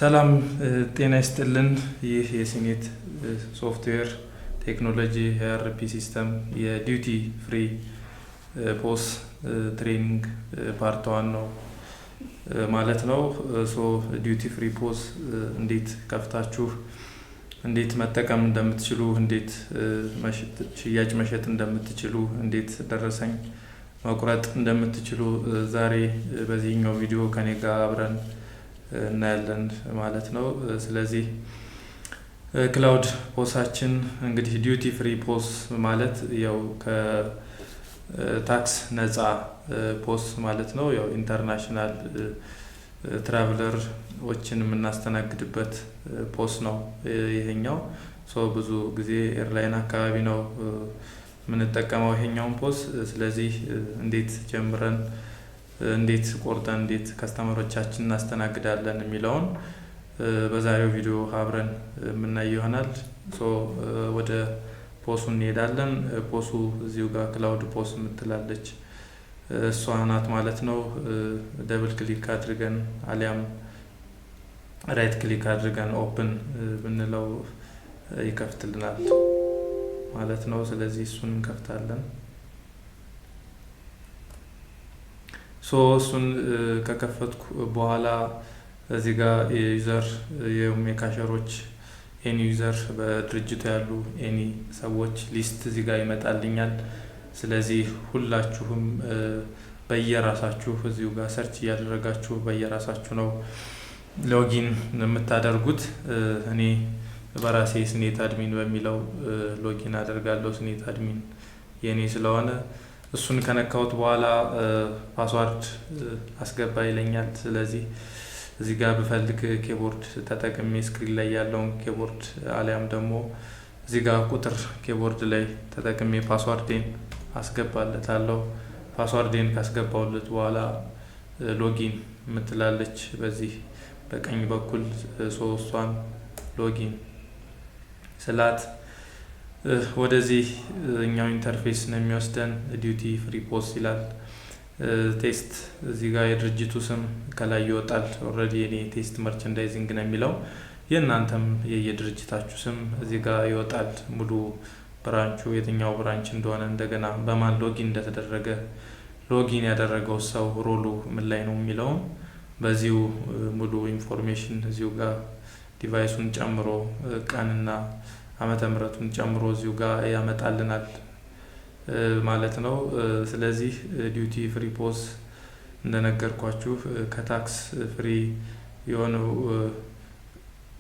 ሰላም ጤና ይስጥልን። ይህ የሲኔት ሶፍትዌር ቴክኖሎጂ የአርፒ ሲስተም የዲዩቲ ፍሪ ፖስ ትሬኒንግ ፓርት 1 ነው ማለት ነው። ዲዩቲ ፍሪ ፖስ እንዴት ከፍታችሁ እንዴት መጠቀም እንደምትችሉ፣ እንዴት ሽያጭ መሸጥ እንደምትችሉ፣ እንዴት ደረሰኝ መቁረጥ እንደምትችሉ ዛሬ በዚህኛው ቪዲዮ ከኔ ጋር አብረን እናያለን ማለት ነው። ስለዚህ ክላውድ ፖሳችን እንግዲህ ዲዩቲ ፍሪ ፖስ ማለት ያው ከታክስ ነፃ ፖስ ማለት ነው። ያው ኢንተርናሽናል ትራቨለሮችን የምናስተናግድበት ፖስ ነው ይሄኛው። ብዙ ጊዜ ኤርላይን አካባቢ ነው የምንጠቀመው ይሄኛውን ፖስ። ስለዚህ እንዴት ጀምረን እንዴት ቆርጠን እንዴት ከስተመሮቻችን እናስተናግዳለን የሚለውን በዛሬው ቪዲዮ አብረን የምናየው ይሆናል። ወደ ፖሱ እንሄዳለን። ፖሱ እዚሁ ጋር ክላውድ ፖስ የምትላለች እሷ ናት ማለት ነው። ደብል ክሊክ አድርገን አሊያም ራይት ክሊክ አድርገን ኦፕን ብንለው ይከፍትልናል ማለት ነው። ስለዚህ እሱን እንከፍታለን። እሱን ከከፈትኩ በኋላ እዚህ ጋር የዩዘር የካሸሮች ኤኒ ዩዘር በድርጅቱ ያሉ ኤኒ ሰዎች ሊስት እዚህ ጋር ይመጣልኛል። ስለዚህ ሁላችሁም በየራሳችሁ እዚሁ ጋር ሰርች እያደረጋችሁ በየራሳችሁ ነው ሎጊን የምታደርጉት። እኔ በራሴ ስኔት አድሚን በሚለው ሎጊን አደርጋለሁ። ስኔት አድሚን የኔ ስለሆነ እሱን ከነካውት በኋላ ፓስዋርድ አስገባ ይለኛል። ስለዚህ እዚህ ጋር ብፈልግ ኪቦርድ ተጠቅሜ ስክሪን ላይ ያለውን ኪቦርድ አሊያም ደግሞ እዚህ ጋር ቁጥር ኪቦርድ ላይ ተጠቅሜ ፓስዋርዴን አስገባለታለሁ። ፓስዋርዴን ካስገባውለት በኋላ ሎጊን የምትላለች በዚህ በቀኝ በኩል ሶስቷን ሎጊን ስላት ወደዚህ እኛው ኢንተርፌስ ነው የሚወስደን። ዲዩቲ ፍሪ ፖስ ይላል። ቴስት እዚህ ጋር የድርጅቱ ስም ከላይ ይወጣል። ኦልሬዲ የኔ ቴስት መርቸንዳይዚንግ ነው የሚለው። የእናንተም የድርጅታችሁ ስም እዚህ ጋር ይወጣል። ሙሉ ብራንቹ የትኛው ብራንች እንደሆነ፣ እንደገና በማን ሎጊን እንደተደረገ፣ ሎጊን ያደረገው ሰው ሮሉ ምን ላይ ነው የሚለውን በዚሁ ሙሉ ኢንፎርሜሽን እዚሁ ጋር ዲቫይሱን ጨምሮ ቀንና ዓመተ ምህረቱን ጨምሮ እዚሁ ጋር ያመጣልናል ማለት ነው። ስለዚህ ዲዩቲ ፍሪ ፖስ እንደነገርኳችሁ ከታክስ ፍሪ የሆነው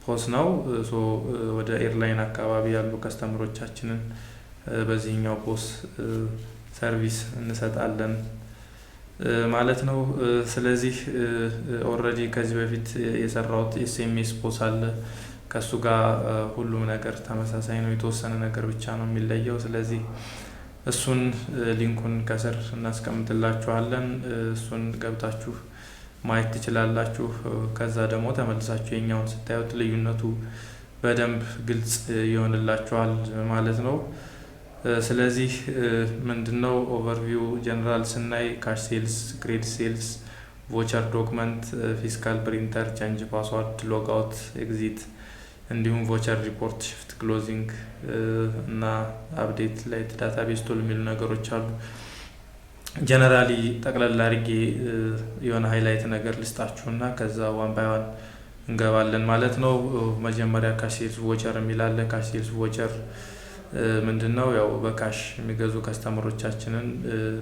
ፖስ ነው። ወደ ኤርላይን አካባቢ ያሉ ከስተመሮቻችንን በዚህኛው ፖስ ሰርቪስ እንሰጣለን ማለት ነው። ስለዚህ ኦልሬዲ ከዚህ በፊት የሰራሁት ኤስኤምኤስ ፖስ አለ። ከሱ ጋር ሁሉም ነገር ተመሳሳይ ነው። የተወሰነ ነገር ብቻ ነው የሚለየው። ስለዚህ እሱን ሊንኩን ከስር እናስቀምጥላችኋለን። እሱን ገብታችሁ ማየት ትችላላችሁ። ከዛ ደግሞ ተመልሳችሁ የኛውን ስታዩት ልዩነቱ በደንብ ግልጽ ይሆንላችኋል ማለት ነው። ስለዚህ ምንድነው ኦቨርቪው ጀነራል ስናይ ካሽ ሴልስ፣ ክሬዲት ሴልስ፣ ቮቸር ዶክመንት፣ ፊስካል ፕሪንተር፣ ቼንጅ ፓስዋርድ፣ ሎግአውት፣ ኤግዚት እንዲሁም ቮቸር ሪፖርት፣ ሽፍት ክሎዚንግ እና አፕዴት ላይ ዳታቤዝ ቱል የሚሉ ነገሮች አሉ። ጀነራሊ ጠቅላላ አድርጌ የሆነ ሃይላይት ነገር ልስጣችሁና ከዛ ዋን ባይ ዋን እንገባለን ማለት ነው። መጀመሪያ ካሽ ሴልስ ቮቸር የሚላለ ካሽ ሴልስ ቮቸር ምንድነው? ያው በካሽ የሚገዙ ከስተመሮቻችንን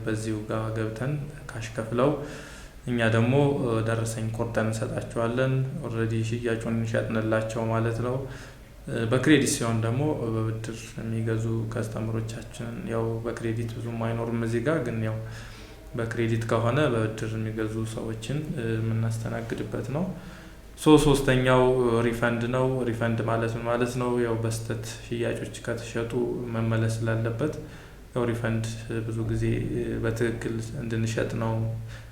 በዚሁ ጋር ገብተን ካሽ ከፍለው እኛ ደግሞ ደረሰኝ ቆርጠን እንሰጣቸዋለን። ኦልሬዲ ሽያጩን እንሸጥንላቸው ማለት ነው። በክሬዲት ሲሆን ደግሞ በብድር የሚገዙ ከስተመሮቻችን ያው በክሬዲት ብዙም አይኖርም እዚህ ጋር ግን ያው በክሬዲት ከሆነ በብድር የሚገዙ ሰዎችን የምናስተናግድበት ነው። ሶስተኛው ሪፈንድ ነው። ሪፈንድ ማለት ነው ያው በስተት ሽያጮች ከተሸጡ መመለስ ስላለበት ያው ሪፈንድ ብዙ ጊዜ በትክክል እንድንሸጥ ነው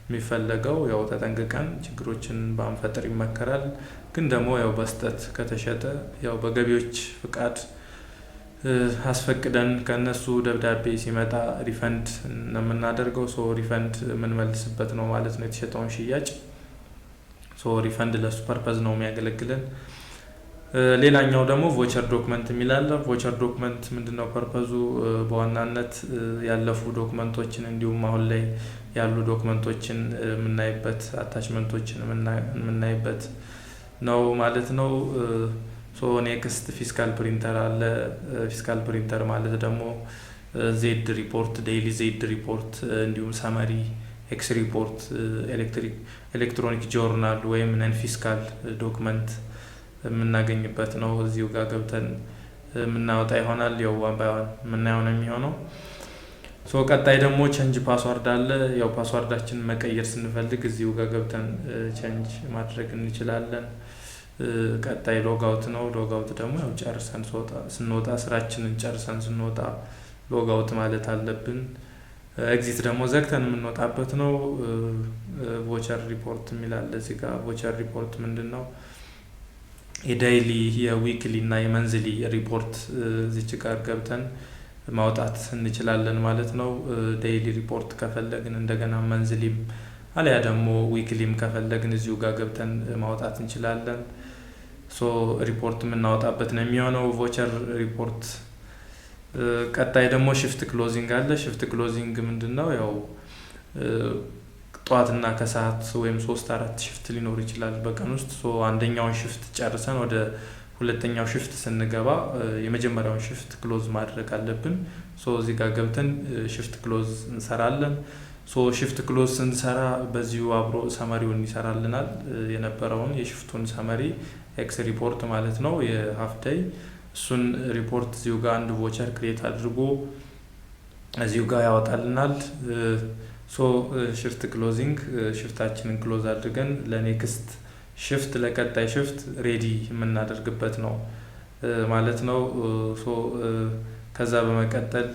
የሚፈለገው። ያው ተጠንቅቀን ችግሮችን ባንፈጥር ይመከራል። ግን ደግሞ ያው በስተት ከተሸጠ ያው በገቢዎች ፍቃድ አስፈቅደን ከነሱ ደብዳቤ ሲመጣ ሪፈንድ ነው የምናደርገው። ሪፈንድ የምንመልስበት ነው ማለት ነው የተሸጠውን ሽያጭ። ሪፈንድ ለሱ ፐርፐዝ ነው የሚያገለግለን። ሌላኛው ደግሞ ቮቸር ዶክመንት የሚላለ ቮቸር ዶክመንት ምንድነው ፐርፐዙ? በዋናነት ያለፉ ዶክመንቶችን እንዲሁም አሁን ላይ ያሉ ዶክመንቶችን የምናይበት አታችመንቶችን የምናይበት ነው ማለት ነው። ኔክስት ፊስካል ፕሪንተር አለ። ፊስካል ፕሪንተር ማለት ደግሞ ዜድ ሪፖርት፣ ዴይሊ ዜድ ሪፖርት እንዲሁም ሰመሪ፣ ኤክስ ሪፖርት፣ ኤሌክትሮኒክ ጆርናል ወይም ነን ፊስካል ዶክመንት የምናገኝበት ነው። እዚሁ ጋር ገብተን የምናወጣ ይሆናል። ያው ዋን ባይ ዋን የምናየው ነው የሚሆነው። ቀጣይ ደግሞ ቼንጅ ፓስዋርድ አለ። ያው ፓስዋርዳችን መቀየር ስንፈልግ እዚሁ ጋር ገብተን ቼንጅ ማድረግ እንችላለን። ቀጣይ ሎጋውት ነው። ሎጋውት ደግሞ ያው ጨርሰን ስንወጣ ስራችንን ጨርሰን ስንወጣ ሎጋውት ማለት አለብን። ኤግዚት ደግሞ ዘግተን የምንወጣበት ነው። ቮቸር ሪፖርት የሚላለ እዚህ ጋር ቮቸር ሪፖርት ምንድነው? የዳይሊ የዊክሊ እና የመንዝሊ ሪፖርት እዚች ጋር ገብተን ማውጣት እንችላለን ማለት ነው። ዴይሊ ሪፖርት ከፈለግን እንደገና መንዝሊም አለያ ደግሞ ዊክሊም ከፈለግን እዚሁ ጋር ገብተን ማውጣት እንችላለን። ሪፖርት የምናወጣበት ነው የሚሆነው ቮቸር ሪፖርት። ቀጣይ ደግሞ ሽፍት ክሎዚንግ አለ። ሽፍት ክሎዚንግ ምንድነው? ያው ጠዋትና ከሰዓት ወይም 3-4 ሽፍት ሊኖር ይችላል በቀን ውስጥ። አንደኛውን ሽፍት ጨርሰን ወደ ሁለተኛው ሽፍት ስንገባ የመጀመሪያውን ሽፍት ክሎዝ ማድረግ አለብን። እዚህ ጋር ገብተን ሽፍት ክሎዝ እንሰራለን። ሽፍት ክሎዝ ስንሰራ በዚሁ አብሮ ሰመሪውን ይሰራልናል። የነበረውን የሽፍቱን ሰመሪ ኤክስ ሪፖርት ማለት ነው የሀፍ ዴይ፣ እሱን ሪፖርት እዚሁ ጋር አንድ ቮቸር ክሬት አድርጎ እዚሁ ጋር ያወጣልናል። ሽፍት ክሎዚንግ ሽፍታችንን ክሎዝ አድርገን ለኔክስት ሽፍት ለቀጣይ ሽፍት ሬዲ የምናደርግበት ነው ማለት ነው። ከዛ በመቀጠል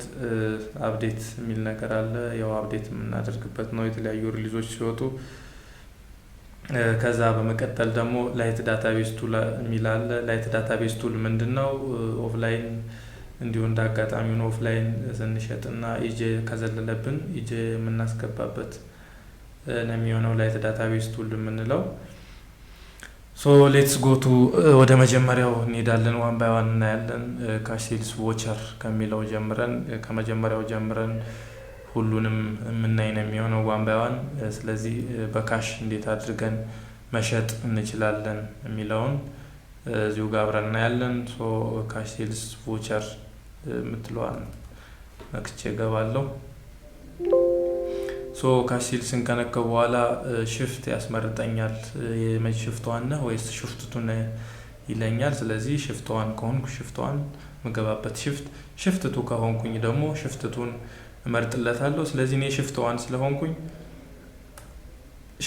አፕዴት የሚል ነገር አለ። ያው አፕዴት የምናደርግበት ነው የተለያዩ ሪሊዞች ሲወጡ። ከዛ በመቀጠል ደግሞ ላይት ዳታቤዝ ቱል የሚል አለ። ላይት ዳታቤዝ ቱል ምንድነው? ኦፍላይን እንዲሁ እንዳጋጣሚውን ኦፍላይን ስንሸጥና ኢጄ ከዘለለብን ኢጄ የምናስገባበት ነው የሚሆነው ላይት ዳታቤዝ ቱል የምንለው። ሌትስ ጎቱ ወደ መጀመሪያው እንሄዳለን። ዋን ባይ ዋን እናያለን። ካሽ ሴልስ ቮቸር ከሚለው ጀምረን ከመጀመሪያው ጀምረን ሁሉንም የምናይ ነው የሚሆነው ዋን ባይ ዋን። ስለዚህ በካሽ እንዴት አድርገን መሸጥ እንችላለን የሚለውን እዚሁ ጋር አብረን እናያለን። ካሽ ሴልስ ቮቸር የምትለዋን ነክቼ እገባለሁ። ካሽ ሴልስን ከነካው በኋላ ሽፍት ያስመርጠኛል። የመጅ ሽፍቷን ነህ ወይስ ሽፍቱን ይለኛል። ስለዚህ ሽፍቷን ከሆንኩ ሽፍቷን መገባበት ሽፍት ቱ ከሆንኩኝ ደግሞ ሽፍቱን እመርጥለታለሁ። ስለዚህ እኔ ሽፍቷን ስለሆንኩኝ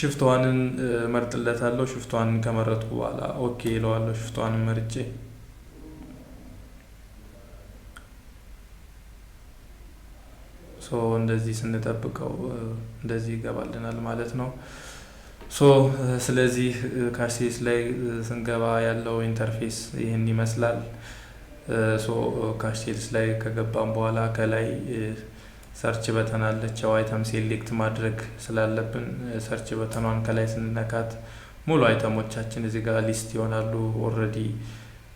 ሽፍቷንን እመርጥለታለሁ። ሽፍቷንን ከመረጥኩ በኋላ ኦኬ እለዋለሁ። ሽፍቷንን መርጬ እንደዚህ ስንጠብቀው እንደዚህ ይገባልናል ማለት ነው። ስለዚህ ካሽ ሴልስ ላይ ስንገባ ያለው ኢንተርፌስ ይህን ይመስላል። ካሽ ሴልስ ላይ ከገባን በኋላ ከላይ ሰርች በተን አለች። አይተም ሴሌክት ማድረግ ስላለብን ሰርች በተኗን ከላይ ስንነካት ሙሉ አይተሞቻችን እዚህ ጋር ሊስት ይሆናሉ። ኦልሬዲ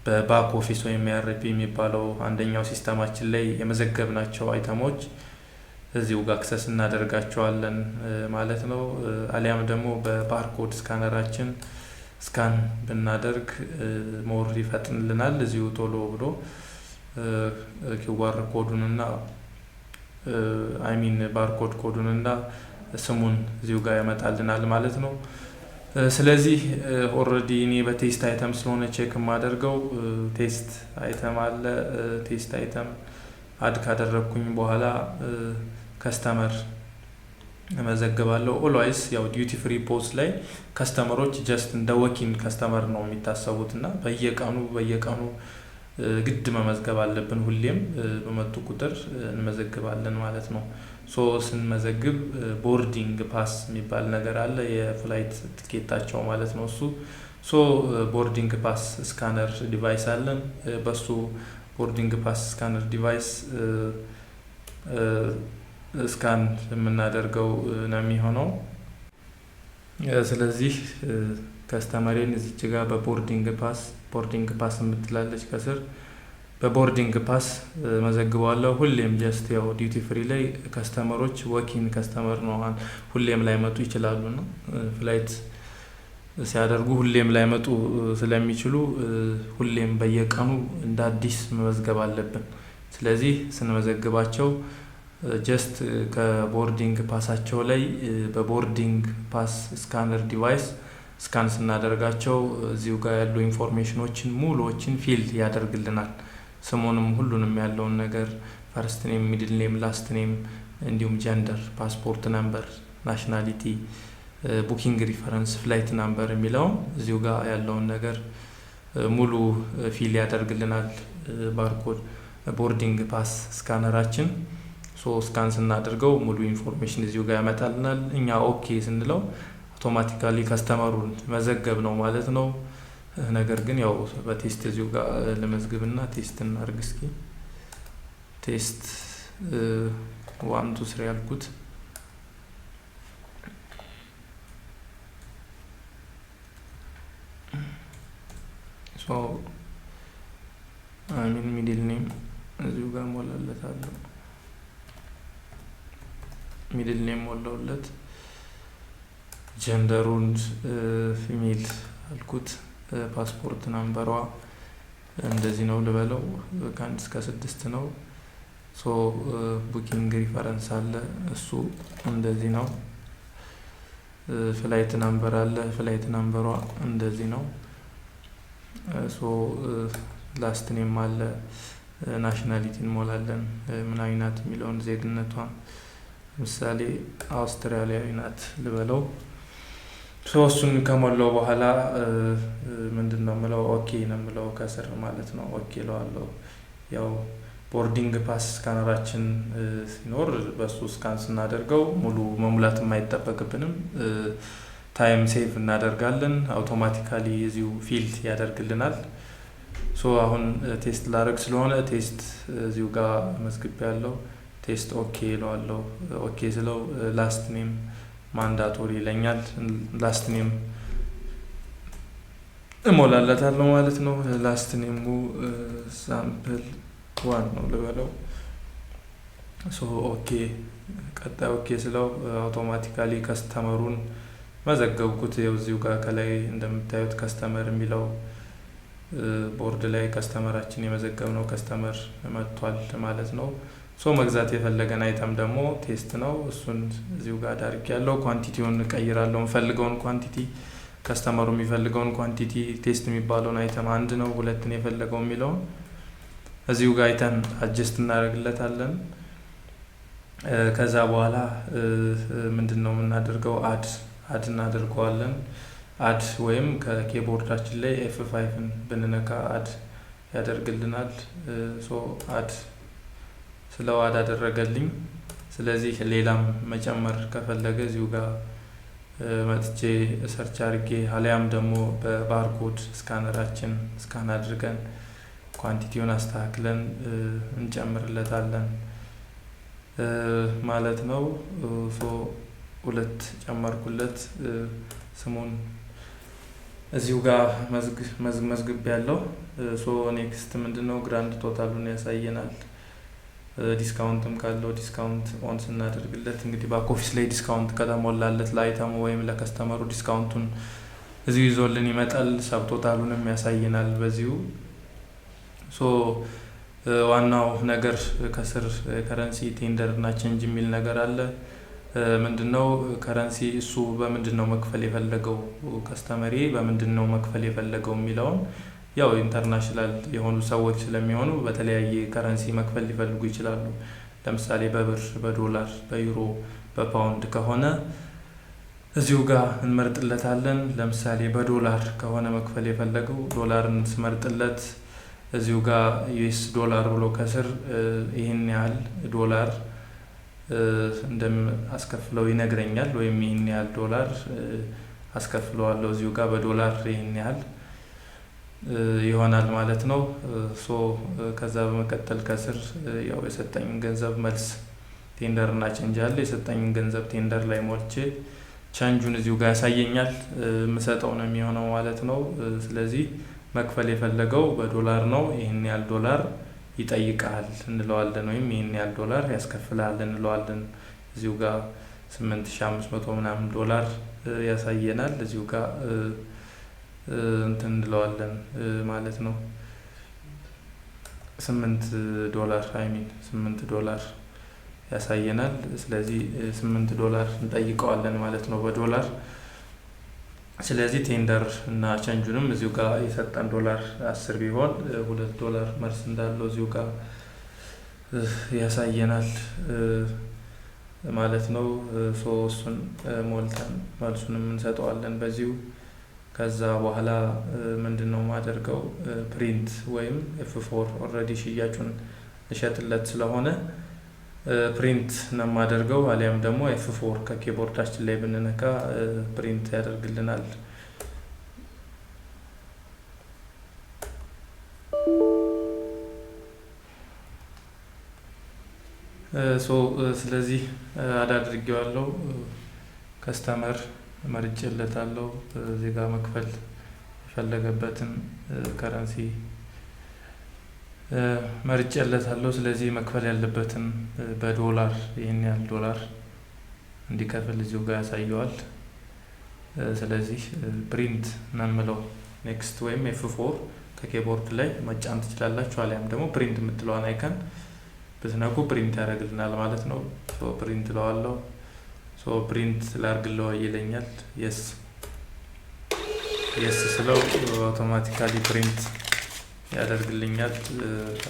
በባክ ኦፊስ ወይም ERP የሚባለው አንደኛው ሲስተማችን ላይ የመዘገብናቸው አይተሞች እዚሁ ጋር አክሰስ እናደርጋቸዋለን ማለት ነው። አሊያም ደግሞ በባርኮድ ስካነራችን ስካን ብናደርግ ሞር ይፈጥንልናል። እዚሁ ቶሎ ብሎ ኪዋር ኮዱንና ባርኮድ ኮዱንና ስሙን እዚሁ ጋር ያመጣልናል ማለት ነው። ስለዚህ ኦልሬዲ እኔ በቴስት አይተም ስለሆነ ቼክ የማደርገው ቴስት አይተም አለ። ቴስት አይተም አድ ካደረግኩኝ በኋላ ከስተመር መዘግባለሁ። ኦልዌይስ ያው ዲዩቲ ፍሪ ፖስት ላይ ከስተመሮች ጀስት እንደ ወኪን ከስተመር ነው የሚታሰቡት እና በየቀኑ ግድ መመዝገብ አለብን። ሁሌም በመጡ ቁጥር እንመዘግባለን ማለት ነው። ስንመዘግብ ቦርዲንግ ፓስ የሚባል ነገር አለ፣ የፍላይት ትኬታቸው ማለት ነው እሱ። ቦርዲንግ ፓስ ስካነር ዲቫይስ አለን። በሱ ቦርዲንግ ፓስ ስካነር ዲቫይስ ስካን የምናደርገው ነው የሚሆነው። ስለዚህ ከስተመሬን እዚች ጋር ቦርዲንግ ፓስ የምትላለች ከስር በቦርዲንግ ፓስ መዘግበዋለሁ። ሁሌም ጀስት ያው ዲዩቲ ፍሪ ላይ ከስተመሮች ወኪን ከስተመር ነው ሁሌም ላይመጡ ይችላሉ ነው ፍላይት ሲያደርጉ ሁሌም ላይመጡ ስለሚችሉ ሁሌም በየቀኑ እንደ አዲስ መመዝገብ አለብን። ስለዚህ ስንመዘግባቸው ጀስት ከቦርዲንግ ፓሳቸው ላይ በቦርዲንግ ፓስ ስካነር ዲቫይስ ስካን ስናደርጋቸው እዚሁ ጋር ያሉ ኢንፎርሜሽኖችን ሙሉዎችን ፊል ያደርግልናል። ስሙንም ሁሉንም ያለውን ነገር ፈርስት ኔም፣ ሚድል ኔም፣ ላስት ኔም እንዲሁም ጀንደር፣ ፓስፖርት ነምበር፣ ናሽናሊቲ፣ ቡኪንግ ሪፈረንስ፣ ፍላይት ናምበር የሚለውን እዚሁ ጋር ያለውን ነገር ሙሉ ፊል ያደርግልናል። ባርኮድ ቦርዲንግ ፓስ ስካነራችን ስካን ስናደርገው ሙሉ ኢንፎርሜሽን እዚሁ ጋር ያመጣልናል። እኛ ኦኬ ስንለው አውቶማቲካሊ ከስተመሩን መዘገብ ነው ማለት ነው። ነገር ግን ያው በቴስት እዚሁ ጋር ለመዝግብና ቴስት እናድርግ እስኪ። ቴስት 1 2 3 ያልኩት ሚድል ኔም እዚሁ ጋር ሞላለታለሁ። ሚድል ኔም ሞላውለት። ጀንደሩን ፊሜል አልኩት። ፓስፖርት ናምበሯ እንደዚህ ነው ልበለው፣ ከ1 እስከ 6 ነው። ቡኪንግ ሪፈረንስ አለ፣ እሱ እንደዚህ ነው። ፍላይት ናምበር አለ፣ ፍላይት ናምበሯ እንደዚህ ነው። ላስት ኔም አለ። ናሽናሊቲ እንሞላለን፣ ምን አይነት የሚለውን ዜግነቷን ምሳሌ አውስትራሊያዊ ናት ልበለው። እሱን ከሞላው በኋላ ምንድነው የምለው? ኦኬ ነው የምለው ከስር ማለት ነው። ኦኬ እለዋለሁ። ያው ቦርዲንግ ፓስ ስካነራችን ሲኖር በሱ ስካን ስናደርገው ሙሉ መሙላት የማይጠበቅብንም፣ ታይም ሴቭ እናደርጋለን። አውቶማቲካሊ እዚሁ ፊልድ ያደርግልናል። አሁን ቴስት ላደርግ ስለሆነ ቴስት እዚሁ ጋር መዝግብ ያለው ቴስት ኦኬ እለዋለሁ። ኦኬ ስለው ላስት ኔም ማንዳቶሪ ይለኛል። ላስት ኔም እሞላለታለሁ ማለት ነው። ላስት ኔሙ ሳምፕል 1 ነው ልበለው። ኦኬ ቀጣይ ኦኬ ስለው አውቶማቲካሊ ከስተመሩን መዘገብኩት። እዚሁ ጋር ከላይ እንደምታዩት ከስተመር የሚለው ቦርድ ላይ ከስተመራችን የመዘገብነው ከስተመር መጥቷል ማለት ነው። መግዛት የፈለገን አይተም ደግሞ ቴስት ነው። እሱን እዚሁ ጋር ዳርክ ያለው ኳንቲቲውን እቀይራለሁ። የምፈልገውን ኳንቲቲ ከስተመሩ የሚፈልገውን ኳንቲቲ ቴስት የሚባለውን አይተም 1 ነው 2 ነው የፈለገው የሚለውን እዚሁ ጋር አይተን አጀስት እናደርግለታለን። ከዛ በኋላ ምንድነው የምናደርገው? አድ እናደርገዋለን። አድ ወይም ከኪቦርዳችን ላይ F5ን ብንነካ አድ ያደርግልናል። አድ ስለው አድ አደረገልኝ። ስለዚህ ሌላም መጨመር ከፈለገ እዚሁ ጋር መጥቼ ሰርች አድርጌ አሊያም ደግሞ በባርኮድ ስካነራችን ስካን አድርገን ኳንቲቲውን አስተካክለን እንጨምርለታለን ማለት ነው። 2 ጨመርኩለት። ስሙን እዚሁ ጋር መዝግብ ያለው። ኔክስት ምንድነው? ግራንድ ቶታሉን ያሳየናል። ዲስካውንትም ካለው ዲስካውንት ኦን ስናደርግለት እንግዲህ ባክ ኦፊስ ላይ ዲስካውንት ከተሞላለት ለአይተሙ ወይም ለከስተመሩ ዲስካውንቱን እዚሁ ይዞልን ይመጣል። ሰብ ቶታሉንም ያሳየናል በዚሁ። ዋናው ነገር ከስር ከረንሲ ቴንደር እና ቼንጅ የሚል ነገር አለ። ምንድነው ከረንሲ? እሱ በምንድነው መክፈል የፈለገው ከስተመሪ በምንድነው መክፈል የፈለገው የሚለውን ያው ኢንተርናሽናል የሆኑ ሰዎች ስለሚሆኑ በተለያየ ከረንሲ መክፈል ሊፈልጉ ይችላሉ። ለምሳሌ በብር፣ በዶላር፣ በዩሮ፣ በፓውንድ ከሆነ እዚሁ ጋር እንመርጥለታለን። ለምሳሌ በዶላር ከሆነ መክፈል የፈለገው ዶላርን ስመርጥለት እዚሁ ጋር ዩኤስ ዶላር ብሎ ከስር ይህን ያህል ዶላር እንደማስከፍለው ይነግረኛል። ወይም ይህን ያህል ዶላር አስከፍለዋለሁ እዚሁ ጋር በዶላር ይህን ያህል ይሆናል ማለት ነው። ከዛ በመቀጠል ከስር ያው የሰጠኝን ገንዘብ መልስ ቴንደር እና ቼንጅ አለ። የሰጠኝን ገንዘብ ቴንደር ላይ ሞልቼ ቻንጁን እዚሁ ጋር ያሳየኛል። የምሰጠው ነው የሚሆነው ማለት ነው። ስለዚህ መክፈል የፈለገው በዶላር ነው። ይህን ያህል ዶላር ይጠይቃል እንለዋለን፣ ወይም ይህን ያህል ዶላር ያስከፍላል እንለዋለን። እዚሁ ጋር 8500 ምናምን ዶላር ያሳየናል። እዚሁ ጋር እንትን እንለዋለን ማለት ነው። 8 ዶላር $8 ያሳየናል። ስለዚህ $8 እንጠይቀዋለን ማለት ነው በዶላር። ስለዚህ ቴንደር እና ቸንጁንም እዚሁ ጋር የሰጠን ዶላር 10 ቢሆን $2 መልስ እንዳለው እዚሁ ጋር ያሳየናል ማለት ነው። እሱን ሞልተን መልሱንም እንሰጠዋለን በዚሁ። ከዛ በኋላ ምንድነው ማደርገው? ፕሪንት ወይም F4 ኦልሬዲ ሽያጩን ልሸጥለት ስለሆነ ፕሪንት ነው የማደርገው። አሊያም ደግሞ F4 ከኪቦርዳችን ላይ ብንነካ ፕሪንት ያደርግልናል። ስለዚህ አድርጌዋለሁ። ከስተመር መርጬለታለሁ። እዚህ ጋር መክፈል የፈለገበትን ከረንሲ መርጬለታለሁ። ስለዚህ መክፈል ያለበትን በዶላር ይህን ያህል ዶላር እንዲከፍል እዚሁ ጋር ያሳየዋል። ስለዚህ ፕሪንት ነው የምለው። ኔክስት ወይም F4 ከኪቦርድ ላይ መጫን ትችላላችሁ። አሊያም ደግሞ ፕሪንት የምትለዋን አይከን ብትነኩ ፕሪንት ያደርግልናል ማለት ነው። ፕሪንት እለዋለሁ። ፕሪንት ላድርግለው ይለኛል። የስ ስለው አውቶማቲካሊ ፕሪንት ያደርግልኛል።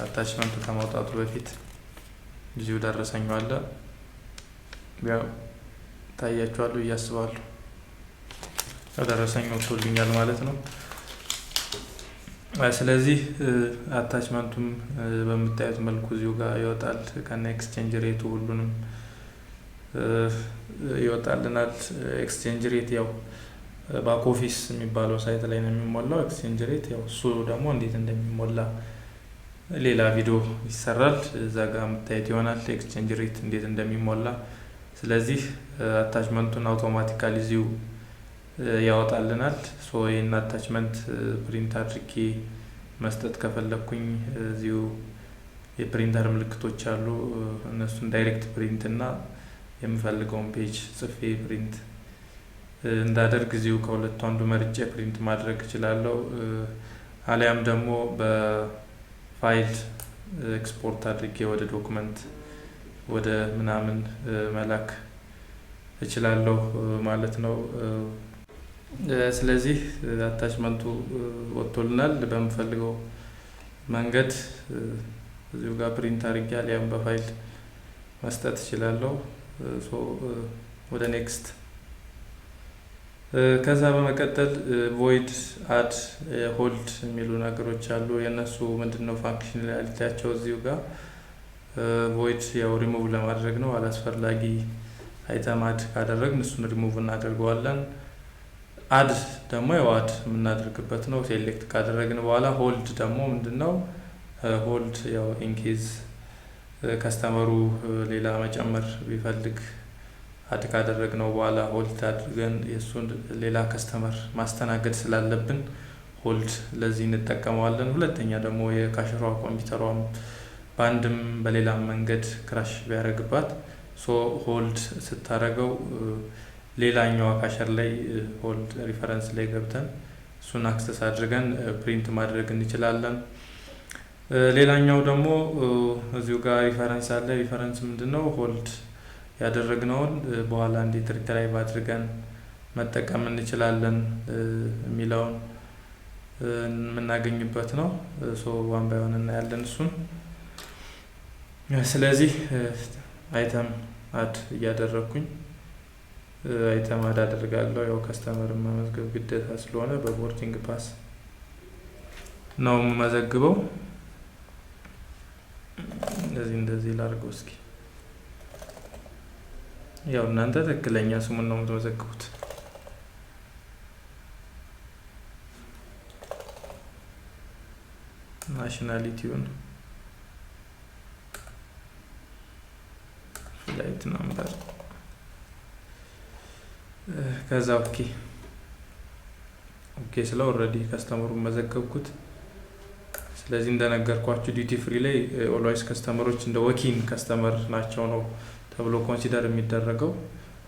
አታችመንቱ ከማውጣቱ በፊት እዚሁ ደረሰኝ አለ። ያው ታያችኋለሁ እያስባለሁ ደረሰኝ ወጥቶልኛል ማለት ነው። ስለዚህ አታችመንቱም በምታዩት መልኩ እዚሁ ጋር ይወጣል። ከነ ኤክስቼንጅ ሬቱ ሁሉንም ይወጣልናል። ኤክስቼንጅ ሬት ያው ባክ ኦፊስ የሚባለው ሳይት ላይ ነው የሚሞላው። ኤክስቼንጅ ሬት ያው እሱ ደግሞ እንዴት እንደሚሞላ ሌላ ቪዲዮ ይሰራል፣ እዛ ጋር የምታዩት ይሆናል ኤክስቼንጅ ሬት እንዴት እንደሚሞላ። ስለዚህ አታችመንቱን አውቶማቲካሊ እዚሁ ያወጣልናል። ይህን አታችመንት ፕሪንት አድርጌ መስጠት ከፈለኩኝ እዚሁ የፕሪንተር ምልክቶች አሉ። እነሱን ዳይሬክት ፕሪንት እና የምፈልገውን ፔጅ ጽፌ ፕሪንት እንዳደርግ እዚሁ ከሁለቱ አንዱ መርጬ ፕሪንት ማድረግ እችላለሁ። አሊያም ደግሞ በፋይል ኤክስፖርት አድርጌ ወደ ዶክመንት ወደ ምናምን መላክ እችላለሁ ማለት ነው። ስለዚህ አታችመንቱ ወጥቶልናል። በምፈልገው መንገድ እዚሁ ጋር ፕሪንት አድርጌ አሊያም በፋይል መስጠት እችላለሁ። ወደ ኔክስት ከዛ በመቀጠል ቮይድ አድ ሆልድ የሚሉ ነገሮች አሉ። የነሱ ምንድነው ፋንክሽናሊቲያቸው? እዚሁ ጋር ቮይድ ያው ሪሙቭ ለማድረግ ነው። አላስፈላጊ አይተም አድ ካደረግን እሱን ሪሙቭ እናደርገዋለን። አድ ደግሞ ያው አድ የምናደርግበት ነው። ሴሌክት ካደረግን በኋላ ሆልድ ደግሞ ምንድነው? ሆልድ ያው ኢንኬዝ ከስተመሩ ሌላ መጨመር ቢፈልግ አድ ካደረግነው በኋላ ሆልድ አድርገን የሱን ሌላ ከስተመር ማስተናገድ ስላለብን ሆልድ ለዚህ እንጠቀመዋለን። ሁለተኛ ደግሞ የካሽሯ ኮምፒውተሯም በአንድም በሌላም መንገድ ክራሽ ቢያደርግባት ሆልድ ስታደርገው ሌላኛው ካሸር ላይ ሆልድ ሪፈረንስ ላይ ገብተን እሱን አክሰስ አድርገን ፕሪንት ማድረግ እንችላለን። ሌላኛው ደግሞ እዚሁ ጋር ሪፈረንስ አለ። ሪፈረንስ ምንድነው? ሆልድ ያደረግነውን በኋላ እንዴት ሪትራይቭ አድርገን መጠቀም እንችላለን የሚለውን የምናገኝበት ነው። ዋን ባይ ዋን እናያለን እሱን። ስለዚህ አይተም አድ እያደረግኩኝ አይተም አድ አደርጋለሁ። ያው ከስተመር መመዝገብ ግዴታ ስለሆነ በቦርዲንግ ፓስ ነው የምመዘግበው። እንደዚህ ላድርገው እስኪ። ያው እናንተ ትክክለኛ ስሙን ነው የምትመዘግቡት። ናሽናሊቲውን ፍላይት ነምበር ከዛ ኦኬ ስለ ኦልሬዲ ከስተመሩን መዘገብኩት። ስለዚህ እንደነገርኳችሁ ዲዩቲ ፍሪ ላይ ኦልዌይስ ከስተመሮች እንደ ወኪን ከስተመር ናቸው ነው ተብሎ ኮንሲደር የሚደረገው።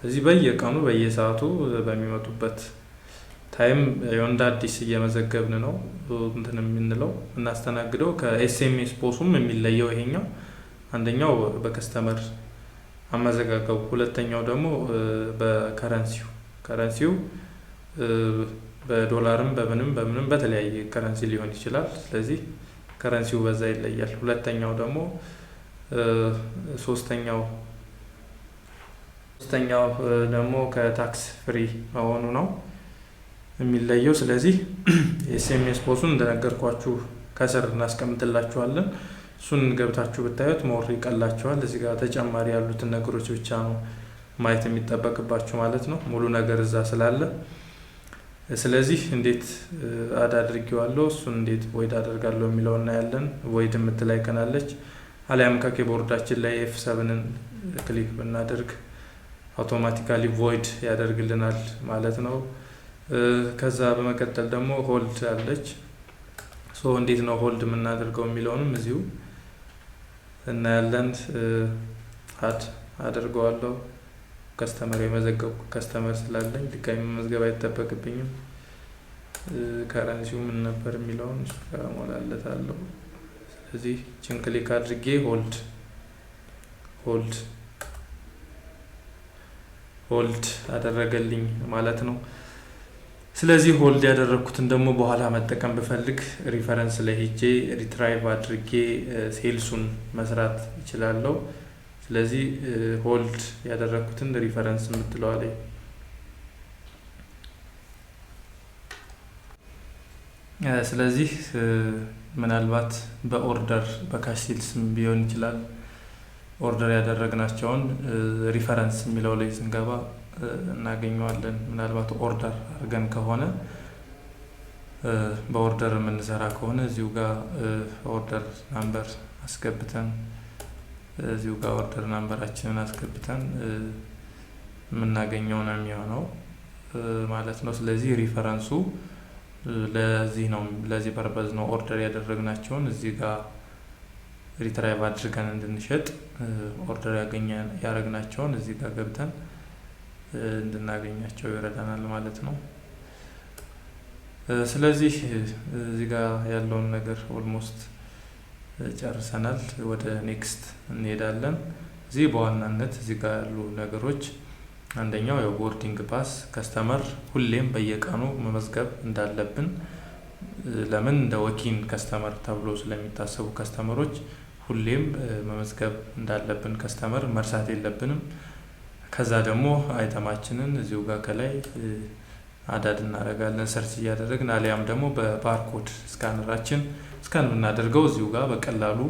እዚህ በየቀኑ በየሰዓቱ በሚመጡበት ታይም እንደ አዲስ እየመዘገብን ነው እንትን የምንለው እናስተናግደው። ከኤስኤምኤስ ፖሱም የሚለየው ይሄኛው አንደኛው በከስተመር አመዘጋገቡ፣ ሁለተኛው ደግሞ በከረንሲው በዶላርም በምንም በተለያየ ከረንሲ ሊሆን ይችላል። ስለዚህ ከረንሲው በዛ ይለያል። ሁለተኛው ደግሞ ሶስተኛው ደግሞ ከታክስ ፍሪ መሆኑ ነው የሚለየው። ስለዚህ ኤስኤምኤስ ፖሱን እንደነገርኳችሁ ከስር እናስቀምጥላችኋለን። እሱን ገብታችሁ ብታዩት ሞር ይቀላችኋል። እዚህ ጋር ተጨማሪ ያሉትን ነገሮች ብቻ ነው ማየት የሚጠበቅባችሁ ማለት ነው፣ ሙሉ ነገር እዛ ስላለ። ስለዚህ እንዴት አድ አድርጌዋለሁ እሱን እንዴት ቮይድ አደርጋለሁ የሚለው እናያለን። ቮይድ የምትል አይከን አለች። አሊያም ከኪቦርዳችን ላይ F7ን ክሊክ ብናደርግ አውቶማቲካሊ ቮይድ ያደርግልናል ማለት ነው። ከዛ በመቀጠል ደግሞ ሆልድ አለች። እንዴት ነው ሆልድ የምናደርገው የሚለውንም እዚሁ እናያለን። አድ አደርገዋለሁ። ከስተመር የመዘገብኩ ከስተመር ስላለኝ ድጋሚ መመዝገብ አይጠበቅብኝም። ከረንሲው ምን ነበር የሚለውን ሞላለታለሁ። ስለዚህ ችን ክሊክ አድርጌ ሆልድ አደረገልኝ ማለት ነው። ስለዚህ ሆልድ ያደረኩትን ደግሞ በኋላ መጠቀም ብፈልግ ሪፈረንስ ላይ ሄጄ ሪትራይቭ አድርጌ ሴልሱን መስራት እችላለሁ። ስለዚህ ሆልድ ያደረኩትን ሪፈረንስ የምትለዋ ላይ ስለዚህ ምናልባት በኦርደር በካሽ ሴልስም ቢሆን ይችላል ኦርደር ያደረግናቸውን ሪፈረንስ የሚለው ላይ ስንገባ እናገኘዋለን። ምናልባት ኦርደር አድርገን ከሆነ በኦርደር የምንሰራ ከሆነ እዚሁ ጋር ኦርደር ናምበር አስገብተን እዚሁ ጋር ኦርደር ናምበራችንን አስገብተን የምናገኘው ነው የሚሆነው ማለት ነው። ስለዚህ ሪፈረንሱ ለዚህ ፐርፐዝ ነው ኦርደር ያደረግናቸውን እዚህ ጋር ሪትራይቭ አድርገን እንድንሸጥ ኦርደር ያደረግናቸውን እዚህ ጋር ገብተን እንድናገኛቸው ይረዳናል ማለት ነው። ስለዚህ እዚህ ጋር ያለውን ነገር ኦልሞስት ጨርሰናል። ወደ ኔክስት እንሄዳለን። እዚህ በዋናነት እዚህ ጋር ያሉ ነገሮች አንደኛው የቦርዲንግ ፓስ ከስተመር ሁሌም በየቀኑ መመዝገብ እንዳለብን፣ ለምን እንደ ወኪን ከስተመር ተብሎ ስለሚታሰቡ ከስተመሮች ሁሌም መመዝገብ እንዳለብን ከስተመር መርሳት የለብንም። ከዛ ደግሞ አይተማችንን እዚሁ ጋር ከላይ አዳድ እናደርጋለን ሰርች እያደረግን፣ አሊያም ደግሞ በባርኮድ ስካነራችን ስካን የምናደርገው እዚሁ ጋር በቀላሉ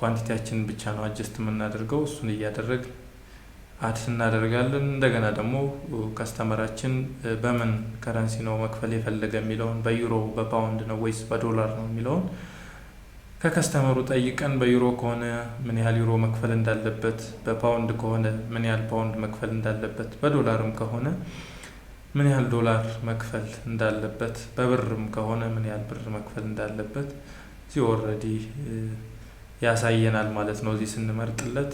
ኳንቲቲያችንን ብቻ ነው አጀስት የምናደርገው። እሱን እያደረግን አድ እናደርጋለን። እንደገና ደግሞ ከስተመራችን በምን ከረንሲ ነው መክፈል የፈለገ የሚለውን በዩሮ በፓውንድ ነው ወይስ በዶላር ነው የሚለውን ከከስተመሩ ጠይቀን በዩሮ ከሆነ ምን ያህል ዩሮ መክፈል እንዳለበት፣ በፓውንድ ከሆነ ምን ያህል ፓውንድ መክፈል እንዳለበት፣ በዶላርም ከሆነ ምን ያህል ዶላር መክፈል እንዳለበት፣ በብርም ከሆነ ምን ያህል ብር መክፈል እንዳለበት እዚህ ኦልሬዲ ያሳየናል ማለት ነው እዚህ ስንመርጥለት።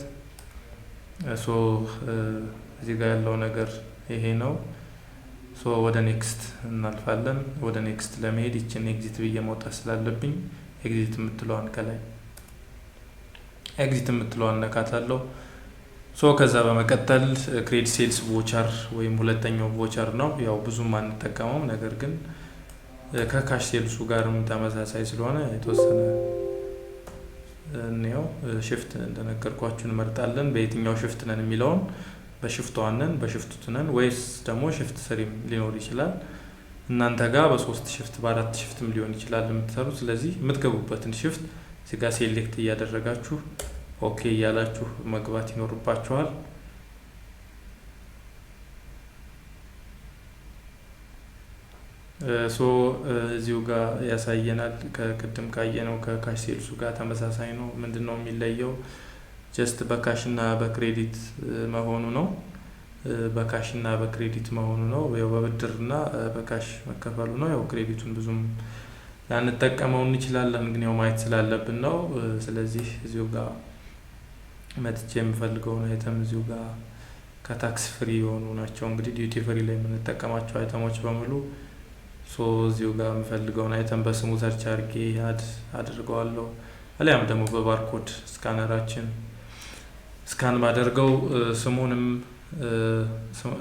እዚህ ጋር ያለው ነገር ይሄ ነው። ወደ ኔክስት እናልፋለን። ወደ ኔክስት ለመሄድ ይችን ኤግዚት ብዬ መውጣት ስላለብኝ ኤግዚት የምትለዋን ከላይ ኤግዚት የምትለዋን ነካታለሁ። ከዛ በመቀጠል ክሬዲት ሴልስ ቮቸር ወይም ሁለተኛው ቮቸር ነው። ያው ብዙም አንጠቀመውም፣ ነገር ግን ከካሽ ሴልሱ ጋርም ተመሳሳይ ስለሆነ የተወሰነ እንየው። ሽፍት እንደነገርኳችሁ እንመርጣለን። በየትኛው ሽፍት ነን የሚለውን በሽፍት ዋንን በሽፍት ነን ወይስ ደግሞ ሽፍት ስሪም ሊኖር ይችላል። እናንተ ጋር በ3 ሽፍት በ4 ሽፍትም ሊሆን ይችላል የምትሰሩት። ስለዚህ የምትገቡበትን ሽፍት እዚህ ጋር ሴሌክት እያደረጋችሁ ኦኬ እያላችሁ መግባት ይኖርባችኋል። እዚሁ ጋር ያሳየናል። ከቅድም ካየነው ከካሽ ሴልሱ ጋር ተመሳሳይ ነው። ምንድነው የሚለየው? ጀስት በካሽ እና በክሬዲት መሆኑ ነው። በካሽ እና በክሬዲት መሆኑ ነው። ያው በብድር እና በካሽ መከፈሉ ነው። ያው ክሬዲቱን ብዙም ላንጠቀመው እንችላለን፣ ግን ያው ማየት ስላለብን ነው። ስለዚህ እዚሁ ጋር መጥቼ የምፈልገውን አይተም እዚሁ ጋር ከታክስ ፍሪ የሆኑ ናቸው። እንግዲህ ዲዩቲ ፍሪ ላይ የምንጠቀማቸው አይተሞች በሙሉ እዚሁ ጋር የምፈልገውን አይተም በስሙ ሰርች አድርጌ አድርገዋለሁ። አሊያም ደግሞ በባርኮድ ስካነራችን ስካን ባደርገው ስሙንም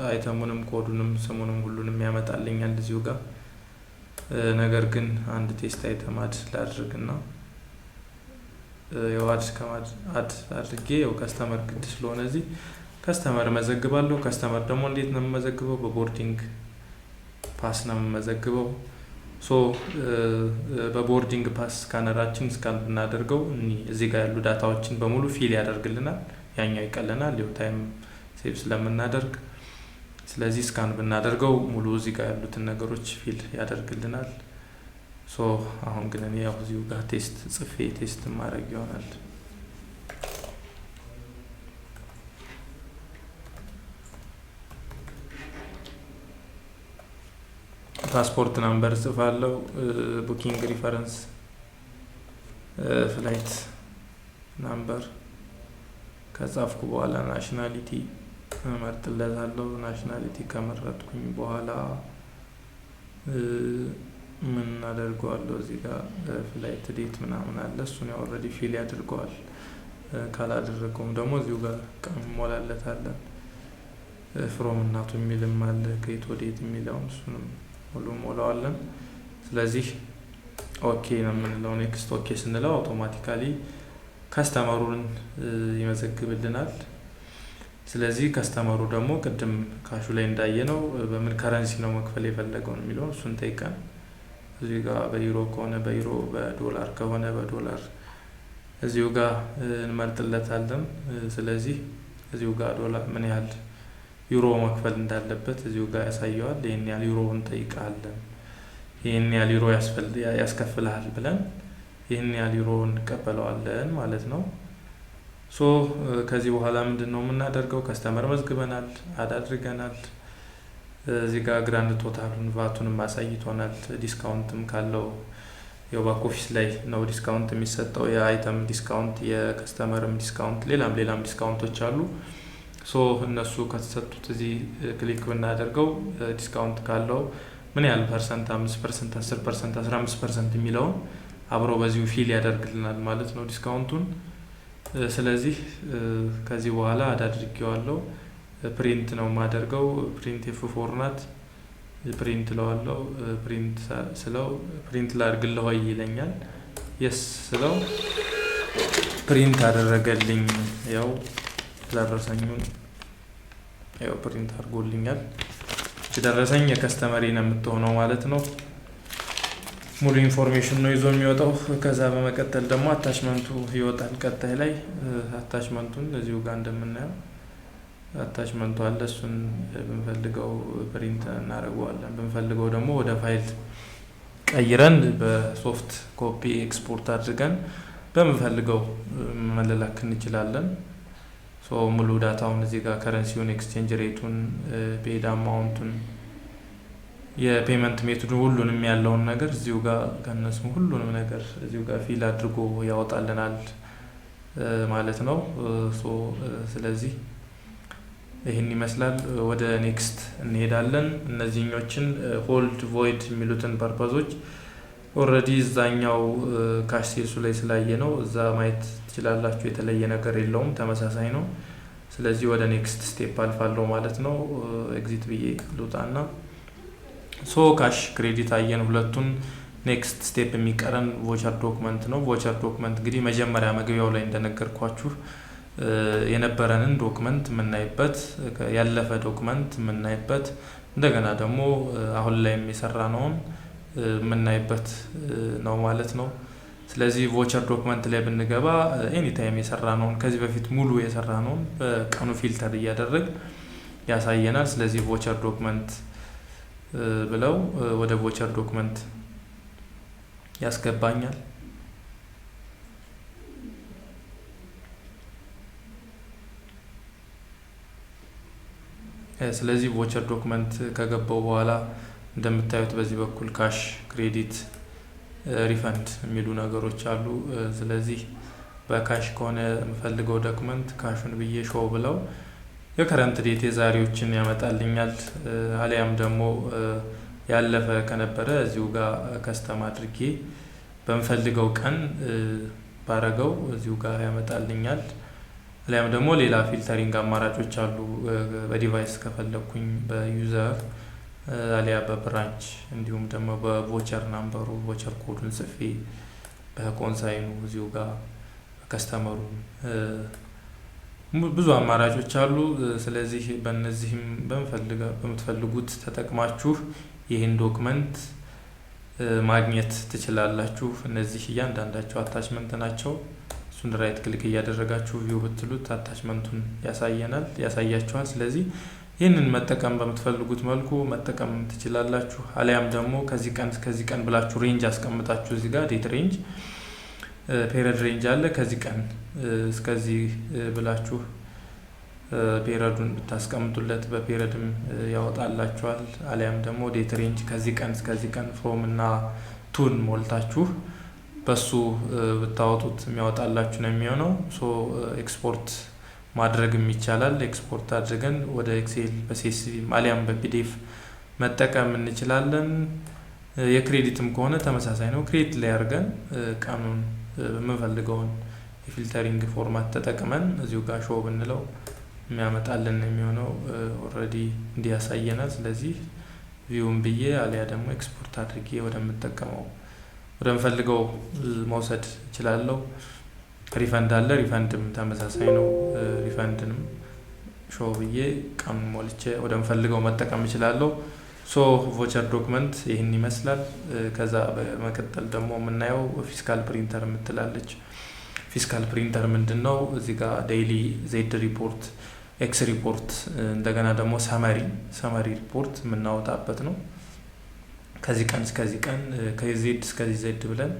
አይተሙንም ኮዱንም ስሙንም ሁሉንም ያመጣልኛል እዚሁ ጋር። ነገር ግን አንድ ቴስት አይተም ላድርግና ያው አድርጌ ያው ከስተመር ግድ ስለሆነ እዚህ ከስተመር መዘግባለሁ። ከስተመር ደግሞ እንዴት ነው የምመዘግበው? በቦርዲንግ ፓስ ነው የምመዘግበው። በቦርዲንግ ፓስ ስካነራችን ስካን ብናደርገው እዚህ ጋር ያሉ ዳታዎችን በሙሉ ፊል ያደርግልናል። ያኛው ይቀለናል ያው ታይም ሴቭ ስለምናደርግ። ስለዚህ ስካን ብናደርገው ሙሉ እዚህ ጋር ያሉትን ነገሮች ፊል ያደርግልናል። አሁን ግን እኔ ያው እዚሁ ጋር ቴስት ጽፌ ቴስት ማድረግ ይሆናል። ፓስፖርት ናምበር ጽፋለሁ። ቡኪንግ ሪፈረንስ፣ ፍላይት ናምበር ከጻፍኩ በኋላ ናሽናሊቲ እመርጥለታለሁ። ናሽናሊቲ ከመረጥኩኝ በኋላ ምን አደርገዋለሁ? እዚህ ጋር ፍላይት ዴት ምናምን አለ። እሱን ያው ኦልሬዲ ፊል ያድርገዋል። ካላደረገውም ደግሞ እዚሁ ጋር ቀን እንሞላለታለን። ፍሮም እናቱ የሚልም አለ፣ ከየት ወዴት የሚለውን እሱንም ሁሉ ሞላዋለን። ስለዚህ ኦኬ ነው የምንለው። ኔክስት ኦኬ ስንለው አውቶማቲካሊ ከስተመሩን ይመዘግብልናል። ስለዚህ ከስተመሩ ደግሞ ቅድም ካሹ ላይ እንዳየነው በምን ከረንሲ ነው መክፈል የፈለገው የሚለው እሱን ጠይቀን እዚሁ ጋር በዩሮ ከሆነ በዩሮ፣ በዶላር ከሆነ በዶላር እዚሁ ጋር እንመርጥለታለን። ስለዚህ እዚሁ ጋር ዶላር ምን ያህል ዩሮ መክፈል እንዳለበት እዚሁ ጋር ያሳየዋል። ይሄን ያህል ዩሮ እንጠይቃለን፣ ይሄን ያህል ዩሮ ያስከፍልሃል ብለን ይሄን ያህል ዩሮ እንቀበለዋለን ማለት ነው። ከዚህ በኋላ ምንድነው የምናደርገው? ከስተመር መዝግበናል፣ አድርገናል። እዚህ ጋር ግራንድ ቶታሉን ቫቱንም አሳይቶናል። ዲስካውንትም ካለው ያው ባክ ኦፊስ ላይ ነው ዲስካውንት የሚሰጠው፣ የአይተም ዲስካውንት፣ የከስተመርም ዲስካውንት፣ ሌላም ዲስካውንቶች አሉ። እነሱ ከተሰጡት እዚህ ክሊክ ብናደርገው ዲስካውንት ካለው ምን ያህል ፐርሰንት 5%፣ 10%፣ 15% የሚለውን አብሮ በዚሁ ፊል ያደርግልናል ማለት ነው ዲስካውንቱን። ስለዚህ ከዚህ በኋላ አድርጌዋለሁ። ፕሪንት ነው የማደርገው። ፕሪንት F4 ናት። ፕሪንት ለዋለው ፕሪንት ስለው ፕሪንት ላድርግልህ ወይ ይለኛል። የስ ስለው ፕሪንት አደረገልኝ። ያው ደረሰኙን ያው ፕሪንት አድርጎልኛል። ደረሰኝ የከስተመሪ ነው የምትሆነው ማለት ነው። ሙሉ ኢንፎርሜሽን ነው ይዞ የሚወጣው። ከዛ በመቀጠል ደግሞ አታችመንቱ ይወጣል። ቀጣይ ላይ አታችመንቱን እዚሁ ጋር እንደምናየው አታችመንቱ አለ። እሱን ብንፈልገው ፕሪንት እናደርገዋለን፣ ብንፈልገው ደግሞ ወደ ፋይል ቀይረን በሶፍት ኮፒ ኤክስፖርት አድርገን በምንፈልገው መላክ እንችላለን። ሙሉ ዳታውን እዚህ ጋር ከረንሲውን፣ ኤክስቼንጅ ሬቱን፣ ፔድ አማውንቱን፣ የፔመንት ሜቶድ ሁሉንም ያለውን ነገር እዚሁ ጋር ከነሱ ሁሉንም ነገር እዚሁ ጋር ፊል አድርጎ ያወጣልናል ማለት ነው። ስለዚህ ይህን ይመስላል። ወደ ኔክስት እንሄዳለን። እነዚህኞችን ሆልድ ቮይድ የሚሉትን ፐርፐዞች ኦልሬዲ እዛኛው ካሽ ሴልሱ ላይ ስላየ ነው እዛ ማየት ትችላላችሁ። የተለየ ነገር የለውም፣ ተመሳሳይ ነው። ስለዚህ ወደ ኔክስት ስቴፕ አልፋለሁ ማለት ነው። ኤግዚት ብዬ ልውጣና ካሽ ክሬዲት አየን ሁለቱን። ኔክስት ስቴፕ የሚቀረን ቮቸር ዶክመንት ነው። ቮቸር ዶክመንት እንግዲህ መጀመሪያ መግቢያው ላይ እንደነገርኳችሁ የነበረንን ዶክመንት የምናይበት፣ ያለፈ ዶክመንት የምናይበት፣ እንደገና ደግሞ አሁን ላይ የሰራነውን የምናይበት ነው ማለት ነው። ስለዚህ ቮቸር ዶክመንት ላይ ብንገባ ኤኒ ታይም የሰራነውን ከዚህ በፊት ሙሉ የሰራነውን በቀኑ ፊልተር እያደረግ ያሳየናል። ስለዚህ ቮቸር ዶክመንት ብለው ወደ ቮቸር ዶክመንት ያስገባኛል። ስለዚህ ቮቸር ዶክመንት ከገባው በኋላ እንደምታዩት በዚህ በኩል ካሽ፣ ክሬዲት፣ ሪፈንድ የሚሉ ነገሮች አሉ። ስለዚህ በካሽ ከሆነ የምፈልገው ዶክመንት ካሹን ብዬ ሾው ብለው የከረንት ዴት የዛሬዎችን ያመጣልኛል። አሊያም ደግሞ ያለፈ ከነበረ እዚሁ ጋር ከስተም አድርጌ በምፈልገው ቀን ባረገው እዚሁ ጋር ያመጣልኛል። አሊያም ደግሞ ሌላ ፊልተሪንግ አማራጮች አሉ። በዲቫይስ ከፈለኩኝ በዩዘር አሊያ በብራንች እንዲሁም ደግሞ በቮቸር ናምበሩ ቮቸር ኮዱን ጽፌ በኮንሳይኑ እዚሁ ጋር ከስተመሩ ብዙ አማራጮች አሉ። ስለዚህ በእነዚህም በምትፈልጉት ተጠቅማችሁ ይህን ዶክመንት ማግኘት ትችላላችሁ። እነዚህ እያንዳንዳቸው አታችመንት ናቸው። እሱን ራይት ክሊክ እያደረጋችሁ ቪው ብትሉት አታችመንቱን ያሳያችኋል። ስለዚህ ይህንን መጠቀም በምትፈልጉት መልኩ መጠቀም ትችላላችሁ። አሊያም ደግሞ ከዚህ ቀን እስከዚህ ቀን ብላችሁ ሬንጅ አስቀምጣችሁ እዚህ ጋር ዴት ሬንጅ፣ ፔሪድ ሬንጅ አለ። ከዚህ ቀን እስከዚህ ብላችሁ ፔሪዱን ብታስቀምጡለት በፔሪድም ያወጣላችኋል። አሊያም ደግሞ ዴት ሬንጅ ከዚህ ቀን እስከዚህ ቀን ፍሮም እና ቱን ሞልታችሁ በሱ ብታወጡት የሚያወጣላችሁ ነው የሚሆነው። ኤክስፖርት ማድረግም ይቻላል። ኤክስፖርት አድርገን ወደ ኤክሴል በሲኤስቪ አሊያም በፒዲኤፍ መጠቀም እንችላለን። የክሬዲትም ከሆነ ተመሳሳይ ነው። ክሬዲት ላይ አድርገን ቀኑን የምንፈልገውን የፊልተሪንግ ፎርማት ተጠቅመን እዚሁ ጋር ሾው ብንለው የሚያመጣልን የሚሆነው ኦልሬዲ እንዲያሳየናል። ስለዚህ ቪውን ብዬ አሊያ ደግሞ ኤክስፖርት አድርጌ ወደምጠቀመው ወደምፈልገው መውሰድ እችላለሁ። ሪፈንድ አለ። ሪፈንድም ተመሳሳይ ነው። ሪፈንድንም ሾው ብዬ ቀኑን ሞልቼ ወደምፈልገው መጠቀም እችላለሁ። ቮቸር ዶክመንት ይህን ይመስላል። ከዛ በመቀጠል ደግሞ የምናየው ፊስካል ፕሪንተር የምትላለች። ፊስካል ፕሪንተር ምንድነው? እዚህ ጋር ዴይሊ ዜድ ሪፖርት፣ ኤክስ ሪፖርት፣ እንደገና ደግሞ ሰመሪ ሪፖርት የምናወጣበት ነው። ከዚህ ቀን እስከዚህ ቀን ከዜድ እስከዚህ ዜድ ብለን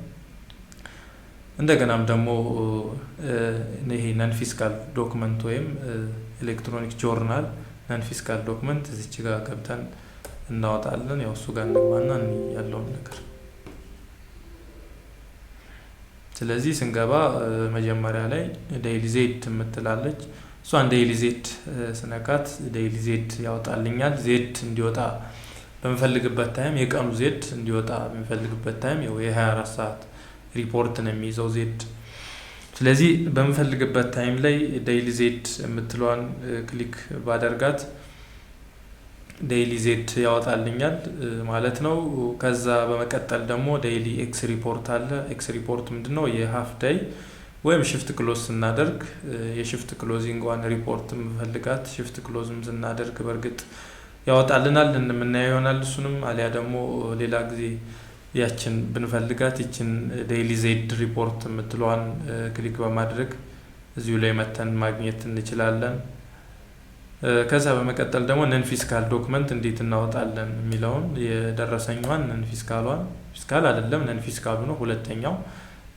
እንደገናም ደግሞ ይሄ ነን ፊስካል ዶክመንት ወይም ኤሌክትሮኒክ ጆርናል ነን ፊስካል ዶክመንት እዚች ጋር ገብተን እናወጣለን። ያው እሱ ጋር እንግባና ያለውን ነገር ስለዚህ ስንገባ መጀመሪያ ላይ ዴይሊ ዜድ የምትላለች። እሷን ዴይሊ ዜድ ስነካት ዴይሊ ዜድ ያወጣልኛል። ዜድ እንዲወጣ በምፈልግበት ታይም የቀኑ ዜድ እንዲወጣ በምፈልግበት ታይም የ24 ሰዓት ሪፖርት ነው የሚይዘው ዜድ። ስለዚህ በምፈልግበት ታይም ላይ ዴይሊ ዜድ የምትለዋን ክሊክ ባደርጋት ዴይሊ ዜድ ያወጣልኛል ማለት ነው። ከዛ በመቀጠል ደግሞ ዴይሊ ኤክስ ሪፖርት አለ። ኤክስ ሪፖርት ምንድነው? የሃፍ ዴይ ወይም ሽፍት ክሎዝ ስናደርግ የሽፍት ክሎዚንግ ዋን ሪፖርት የምፈልጋት ሽፍት ክሎዝም ስናደርግ በእርግጥ ያወጣልናል፣ እንደምናየው ይሆናል። እሱንም አሊያ ደግሞ ሌላ ጊዜ ያችን ብንፈልጋት ይችን ዴይሊ ዜድ ሪፖርት የምትለዋን ክሊክ በማድረግ እዚሁ ላይ መተን ማግኘት እንችላለን። ከዛ በመቀጠል ደግሞ ነን ፊስካል ዶክመንት እንዴት እናወጣለን የሚለውን የደረሰኛዋን ነን ፊስካሏን ፊስካል አይደለም ነን ፊስካሉ ነው ሁለተኛው።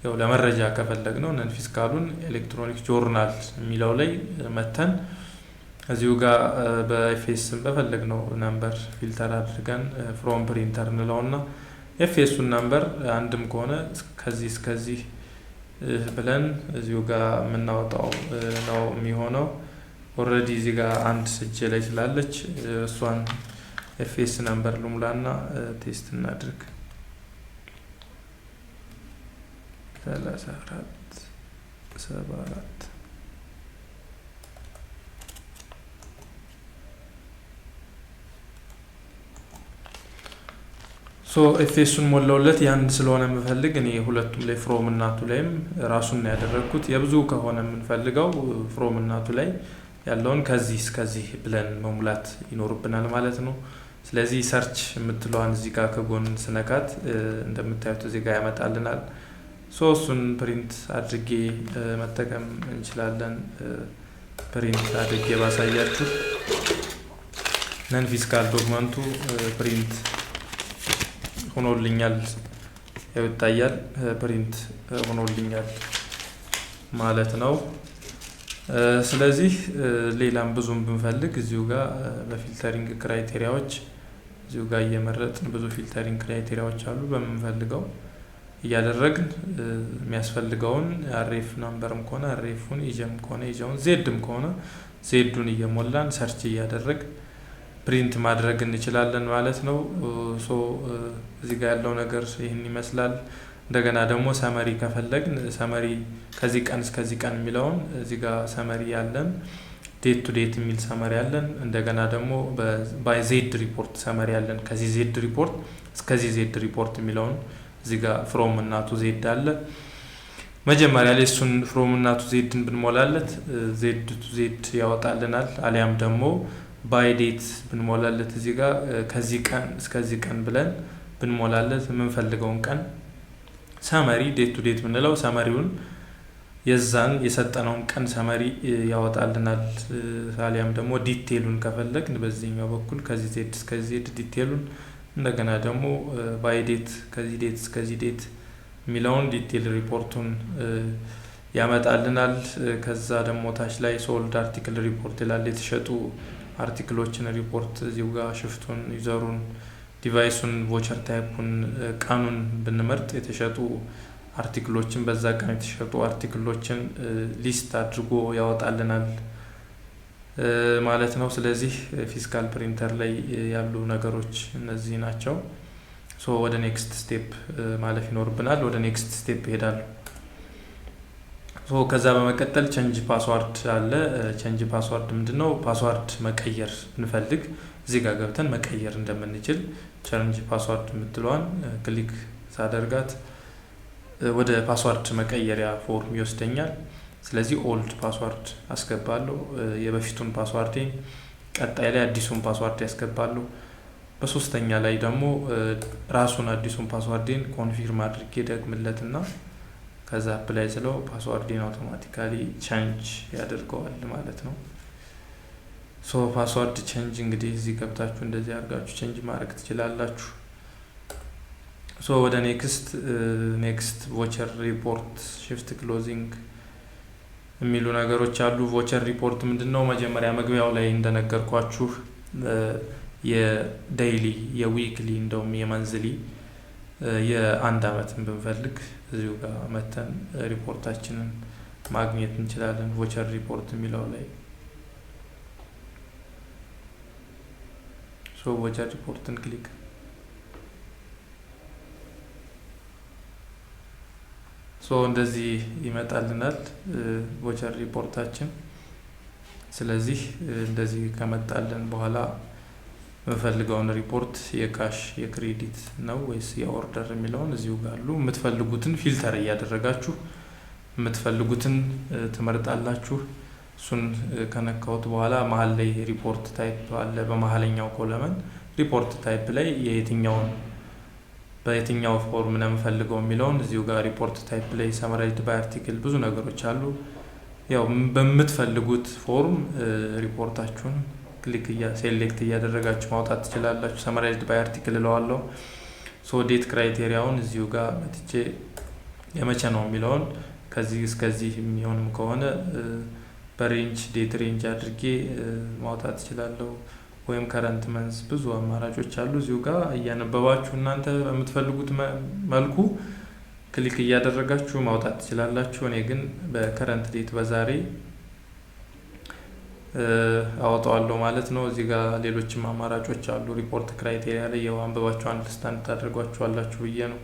ያው ለመረጃ ከፈለግነው ነን ፊስካሉን ኤሌክትሮኒክ ጆርናል የሚለው ላይ መተን እዚሁ ጋር በኤፍኤስም በፈለግነው ነምበር ፊልተር አድርገን ፍሮም ፕሪንተር እንለውና ኤፍኤሱን ነምበር አንድም ከሆነ ከዚህ እስከዚህ ብለን እዚሁ ጋር የምናወጣው ነው የሚሆነው። ኦልሬዲ እዚህ ጋር አንድ እጄ ላይ ስላለች እሷን ኤፍኤስ ነምበር ልሙላና ቴስት እናድርግ። 34 74 ኤፍኤሱን ሞላውለት። ያን ስለሆነ የምፈልግ እኔ ሁለቱም ላይ ፍሮም እናቱ ላይም ራሱን ነው ያደረኩት። የብዙ ከሆነ የምንፈልገው ፍሮም እናቱ ላይ ያለውን ከዚህ እስከዚህ ብለን መሙላት ይኖርብናል ማለት ነው። ስለዚህ ሰርች የምትለዋን እዚህ ጋር ከጎን ስነካት እንደምታዩት እዚህ ጋር ያመጣልናል። እሱን ፕሪንት አድርጌ መጠቀም እንችላለን። ፕሪንት አድርጌ ባሳያችሁ ነን ፊስካል ዶክመንቱ ፕሪንት ሆኖልኛል ይታያል። ፕሪንት ሆኖልኛል ማለት ነው። ስለዚህ ሌላም ብዙም ብንፈልግ እዚሁ ጋር በፊልተሪንግ ክራይቴሪያዎች እዚሁ ጋር እየመረጥን ብዙ ፊልተሪንግ ክራይቴሪያዎች አሉ። በምንፈልገው እያደረግን የሚያስፈልገውን አሬፍ ናምበርም ከሆነ አሬፉን፣ ኢጀም ከሆነ ኢጀውን፣ ዜድም ከሆነ ዜዱን እየሞላን ሰርች እያደረግ ፕሪንት ማድረግ እንችላለን ማለት ነው። እዚህ ጋር ያለው ነገር ይህን ይመስላል። እንደገና ደግሞ ሰመሪ ከፈለግን ሰመሪ ከዚህ ቀን እስከዚህ ቀን የሚለውን እዚህ ጋር ሰመሪ ያለን፣ ዴት ቱ ዴት የሚል ሰመሪ ያለን፣ እንደገና ደግሞ ባይ ዜድ ሪፖርት ሰመሪ ያለን፣ ከዚህ ዜድ ሪፖርት እስከዚህ ዜድ ሪፖርት የሚለውን እዚህ ጋር ፍሮም እና ቱ ዜድ አለ። መጀመሪያ ላይ እሱን ፍሮም እና ቱ ዜድን ብንሞላለት ዜድ ቱ ዜድ ያወጣልናል። አሊያም ደግሞ ባይ ዴት ብንሞላለት እዚህ ጋር ከዚህ ቀን እስከዚህ ቀን ብለን ብንሞላለት የምንፈልገውን ቀን ሰመሪ ዴት ቱ ዴት ብንለው ሰመሪውን የዛን የሰጠነውን ቀን ሰመሪ ያወጣልናል። አሊያም ደግሞ ዲቴሉን ከፈለግን በዚህኛው በኩል ከዚህ ዜድ እስከዚህ ዜድ ዲቴሉን፣ እንደገና ደግሞ ባይ ዴት ከዚህ ዴት እስከዚህ ዴት የሚለውን ዲቴል ሪፖርቱን ያመጣልናል። ከዛ ደግሞ ታች ላይ ሶልድ አርቲክል ሪፖርት ይላል። የተሸጡ አርቲክሎችን ሪፖርት እዚሁ ጋር ሽፍቱን፣ ዩዘሩን፣ ዲቫይሱን፣ ቮቸር ታይፑን፣ ቀኑን ብንመርጥ የተሸጡ አርቲክሎችን በዛ ቀን የተሸጡ አርቲክሎችን ሊስት አድርጎ ያወጣልናል ማለት ነው። ስለዚህ ፊዚካል ፕሪንተር ላይ ያሉ ነገሮች እነዚህ ናቸው። ወደ ኔክስት ስቴፕ ማለፍ ይኖርብናል። ወደ ኔክስት ስቴፕ እሄዳለሁ። ከዛ በመቀጠል ቼንጅ ፓስዋርድ አለ። ቼንጅ ፓስዋርድ ምንድነው? ፓስዋርድ መቀየር ብንፈልግ እዚህ ጋር ገብተን መቀየር እንደምንችል ቼንጅ ፓስዋርድ የምትለዋን ክሊክ ሳደርጋት ወደ ፓስዋርድ መቀየሪያ ፎርም ይወስደኛል። ስለዚህ ኦልድ ፓስዋርድ አስገባለሁ፣ የበፊቱን ፓስዋርድ፣ ቀጣይ ላይ አዲሱን ፓስዋርድ ያስገባለሁ። በሶስተኛ ላይ ደግሞ ራሱን አዲሱን ፓስዋርድን ኮንፊርም አድርጌ ደግምለትና ከዛ አፕላይ ስለው ፓስዋርድን አውቶማቲካሊ ቼንጅ ያደርገዋል ማለት ነው። ፓስዋርድ ቼንጅ እንግዲህ እዚህ ገብታችሁ እንደዚህ አድርጋችሁ ቼንጅ ማድረግ ትችላላችሁ። ወደ ኔክስት ቮቸር ሪፖርት ሽፍት ክሎዚንግ የሚሉ ነገሮች አሉ። ቮቸር ሪፖርት ምንድነው? መጀመሪያ መግቢያው ላይ እንደነገርኳችሁ የዴይሊ፣ የዊክሊ፣ እንደውም የመንዝሊ፣ የአንድ አመትን ብንፈልግ እዚሁ ጋር መተን ሪፖርታችንን ማግኘት እንችላለን። ቮቸር ሪፖርት የሚለው ላይ ቮቸር ሪፖርትን ክሊክ እንደዚህ ይመጣልናል ቮቸር ሪፖርታችን። ስለዚህ እንደዚህ ከመጣልን በኋላ የምፈልገውን ሪፖርት የካሽ የክሬዲት ነው ወይስ የኦርደር የሚለውን እዚሁ ጋር አሉ። የምትፈልጉትን ፊልተር እያደረጋችሁ የምትፈልጉትን ትመርጣላችሁ። እሱን ከነካሁት በኋላ መሀል ላይ ሪፖርት ታይፕ አለ። በመሀለኛው ኮለመን ሪፖርት ታይፕ ላይ በየትኛው ፎርም ነው የምፈልገው የሚለውን እዚሁ ጋር ሪፖርት ታይፕ ላይ ሰመራይዝድ ባይ አርቲክል ብዙ ነገሮች አሉ። ያው በምትፈልጉት ፎርም ሪፖርታችሁን ክሊክ ሴሌክት እያደረጋችሁ ማውጣት ትችላላችሁ። ሰመራይዝድ ባይ አርቲክል እለዋለሁ። ዴት ክራይቴሪያውን እዚሁ ጋር መጥቼ የመቼ ነው የሚለውን ከዚህ እስከዚህ የሚሆንም ከሆነ በሬንጅ ዴት ሬንጅ አድርጌ ማውጣት ትችላለሁ። ወይም ከረንት መንዝ ብዙ አማራጮች አሉ። እዚሁ ጋር እያነበባችሁ እናንተ በምትፈልጉት መልኩ ክሊክ እያደረጋችሁ ማውጣት ትችላላችሁ። እኔ ግን በከረንት ዴት በዛሬ አወጣዋለሁ ማለት ነው። እዚህ ጋር ሌሎችም አማራጮች አሉ። ሪፖርት ክራይቴሪያ ላይ ያው አንብባችሁ አንደርስታንድ ታደርጓችኋላችሁ ብዬ ነው።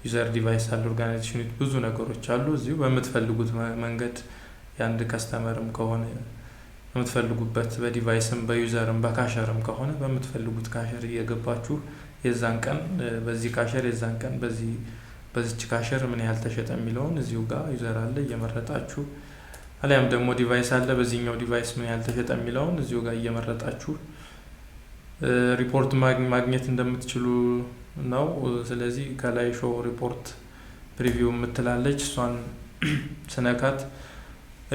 ዩዘር ዲቫይስ አለ፣ ኦርጋናይዜሽን ብዙ ነገሮች አሉ። እዚሁ በምትፈልጉት መንገድ የአንድ ከስተመርም ከሆነ በምትፈልጉበት በዲቫይስም በዩዘርም በካሸርም ከሆነ በምትፈልጉት ካሸር እየገባችሁ የዛን ቀን በዚህ ካሸር የዛን ቀን በዚች ካሸር ምን ያህል ተሸጠ የሚለውን እዚሁ ጋር ዩዘር አለ እየመረጣችሁ፣ አሊያም ደግሞ ዲቫይስ አለ በዚህኛው ዲቫይስ ምን ያህል ተሸጠ የሚለውን እዚሁ ጋር እየመረጣችሁ ሪፖርት ማግኘት እንደምትችሉ ነው። ስለዚህ ከላይ ሾው ሪፖርት ፕሪቪው የምትላለች እሷን ስነካት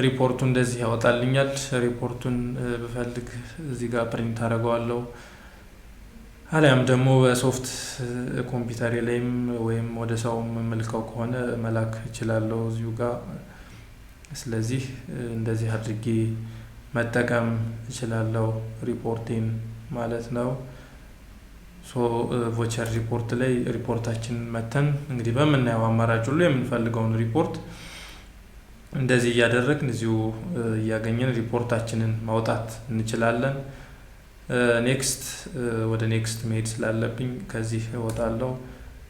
ሪፖርቱ እንደዚህ ያወጣልኛል። ሪፖርቱን ብፈልግ እዚህ ጋር ፕሪንት አደርገዋለሁ። አሊያም ደግሞ በሶፍት ኮምፒውተር ላይም ወይም ወደ ሰው መልከው ከሆነ መላክ እችላለሁ። እዚሁ ጋር ስለዚህ እንደዚህ አድርጌ መጠቀም እችላለሁ ሪፖርቴን ማለት ነው። ቮቸር ሪፖርት ላይ ሪፖርታችን መተን እንግዲህ በምናየው አማራጭ ሁሉ የምንፈልገውን ሪፖርት እንደዚህ እያደረግን እዚሁ እያገኘን ሪፖርታችንን ማውጣት እንችላለን። ኔክስት ወደ ኔክስት መሄድ ስላለብኝ ከዚህ እወጣለሁ።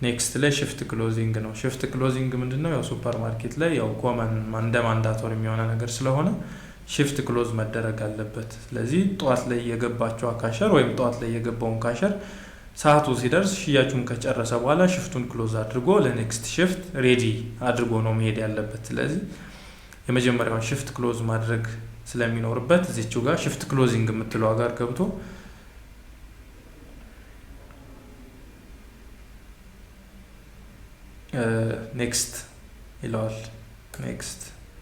ኔክስት ላይ ሽፍት ክሎዚንግ ነው። ሽፍት ክሎዚንግ ምንድነው? ያው ሱፐር ማርኬት ላይ ያው ኮመን እንደ ማንዳቶሪ የሚሆነ ነገር ስለሆነ ሽፍት ክሎዝ መደረግ አለበት። ስለዚህ ጠዋት ላይ የገባቸው ካሸር ወይም ጠዋት ላይ የገባውን ካሸር ሰዓቱ ሲደርስ ሽያጩን ከጨረሰ በኋላ ሽፍቱን ክሎዝ አድርጎ ለኔክስት ሽፍት ሬዲ አድርጎ ነው መሄድ ያለበት። ስለዚህ የመጀመሪያውን ሽፍት ክሎዝ ማድረግ ስለሚኖርበት እዚህው ጋር ሽፍት ክሎዚንግ የምትለው ጋር ገብቶ ኔክስት ይለዋል።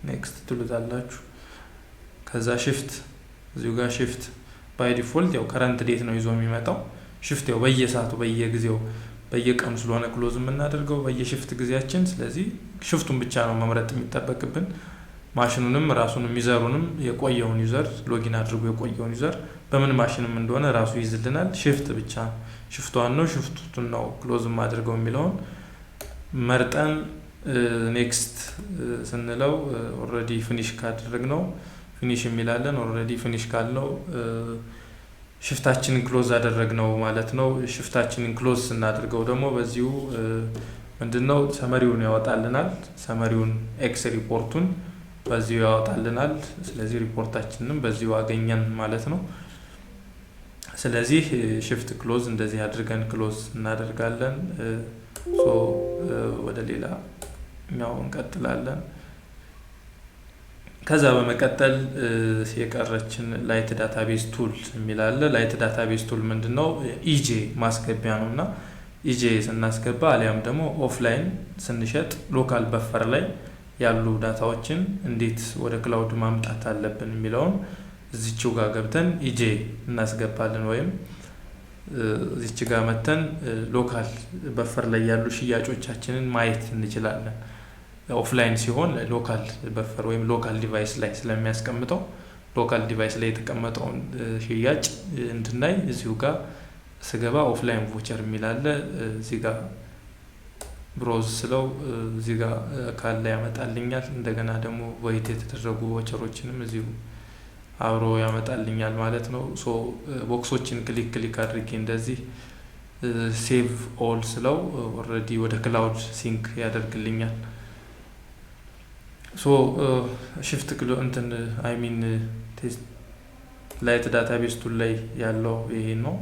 ኔክስት ትሉታላችሁ። ከዛ ሽፍት እዚሁ ጋር ሽፍት ባይ ዲፎልት ያው ከረንት ዴት ነው ይዞ የሚመጣው። ሽፍት ያው በየሰዓቱ በየጊዜው በየቀኑ ስለሆነ ክሎዝ የምናደርገው በየሽፍት ጊዜያችን። ስለዚህ ሽፍቱን ብቻ ነው መምረጥ የሚጠበቅብን። ማሽኑንም ራሱንም ዩዘሩንም የቆየውን ዩዘር ሎጊን አድርጎ የቆየውን ዩዘር በምን ማሽንም እንደሆነ ራሱ ይዝልናል። ሽፍት ብቻ ሽፍቷን ነው ሽፍቱን ነው ክሎዝ አድርገው የሚለውን መርጠን ኔክስት ስንለው ኦልሬዲ ፊኒሽ ካደረግነው ፊኒሽ የሚላለን። ኦልሬዲ ፊኒሽ ካልነው ሽፍታችንን ክሎዝ አደረግነው ማለት ነው። ሽፍታችንን ክሎዝ ስናደርገው ደግሞ በዚሁ ምንድነው ሰመሪውን ያወጣልናል። ሰመሪውን ኤክስ ሪፖርቱን በዚሁ ያወጣልናል። ስለዚህ ሪፖርታችንንም በዚሁ አገኘን ማለት ነው። ስለዚህ ሽፍት ክሎዝ እንደዚህ አድርገን ክሎዝ እናደርጋለን። ወደ ሌላ ኛው እንቀጥላለን። ከዛ በመቀጠል የቀረችን ላይት ዳታቤዝ ቱል የሚል አለ። ላይት ዳታቤዝ ቱል ምንድነው? ኢጄ ማስገቢያ ነውና ኢጄ ስናስገባ አሊያም ደግሞ ኦፍላይን ስንሸጥ ሎካል በፈር ላይ ያሉ ዳታዎችን እንዴት ወደ ክላውድ ማምጣት አለብን የሚለውን እዚህው ጋር ገብተን ኢጄ እናስገባለን። ወይም እዚች ጋር መተን ሎካል በፈር ላይ ያሉ ሽያጮቻችንን ማየት እንችላለን። ኦፍላይን ሲሆን ሎካል በፈር ወይም ሎካል ዲቫይስ ላይ ስለሚያስቀምጠው ሎካል ዲቫይስ ላይ የተቀመጠውን ሽያጭ እንድናይ እዚሁ ጋር ስገባ ኦፍላይን ቮቸር የሚል አለ። እዚህ ጋር ብሮዝ ስለው እዚህ ጋር ካለ ያመጣልኛል። እንደገና ደግሞ ቮይድ የተደረጉ ቮቸሮችንም እዚሁ አብሮ ያመጣልኛል ማለት ነው። ቦክሶችን ክሊክ አድርጌ እንደዚህ ሴቭ ኦል ስለው ኦልሬዲ ወደ ክላውድ ሲንክ ያደርግልኛል። ሽፍት ክሎ እንትን አይሚን ቴስት ላይት ዳታቤዝ ቱል ላይ ያለው ይሄ ነው።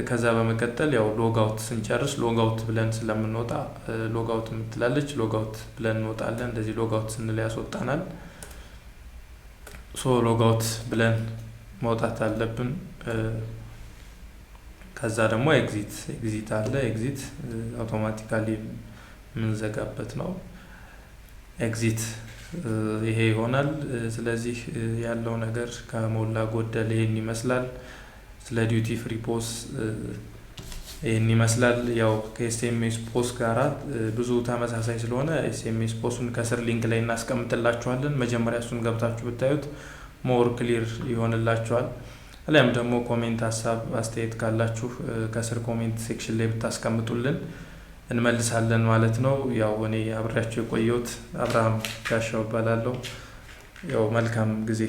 ከዛ በመቀጠል ያው ሎጋውት ስንጨርስ ሎጋውት ብለን ስለምንወጣ ሎጋውት የምትላለች ሎጋውት ብለን እንወጣለን። እንደዚህ ሎጋውት ስንል ያስወጣናል። ሎጋውት ብለን መውጣት አለብን። ከዛ ደግሞ ኤግዚት አለ። ኤግዚት አውቶማቲካሊ የምንዘጋበት ነው። ኤግዚት ይሄ ይሆናል። ስለዚህ ያለው ነገር ከሞላ ጎደል ይሄን ይመስላል። ስለ ዲዩቲ ፍሪ ፖስ ይሄን ይመስላል። ያው ከኤስኤምኤስ ፖስ ጋር ብዙ ተመሳሳይ ስለሆነ ኤስኤምኤስ ፖሱን ከስር ሊንክ ላይ እናስቀምጥላችኋለን። መጀመሪያ እሱን ገብታችሁ ብታዩት ሞር ክሊር ይሆንላችኋል። አሊያም ደግሞ ኮሜንት ሀሳብ አስተያየት ካላችሁ ከስር ኮሜንት ሴክሽን ላይ ብታስቀምጡልን እንመልሳለን ማለት ነው። ያው እኔ አብሬያችሁ የቆየሁት አብርሃም ጋሻው እባላለሁ። ያው መልካም ጊዜ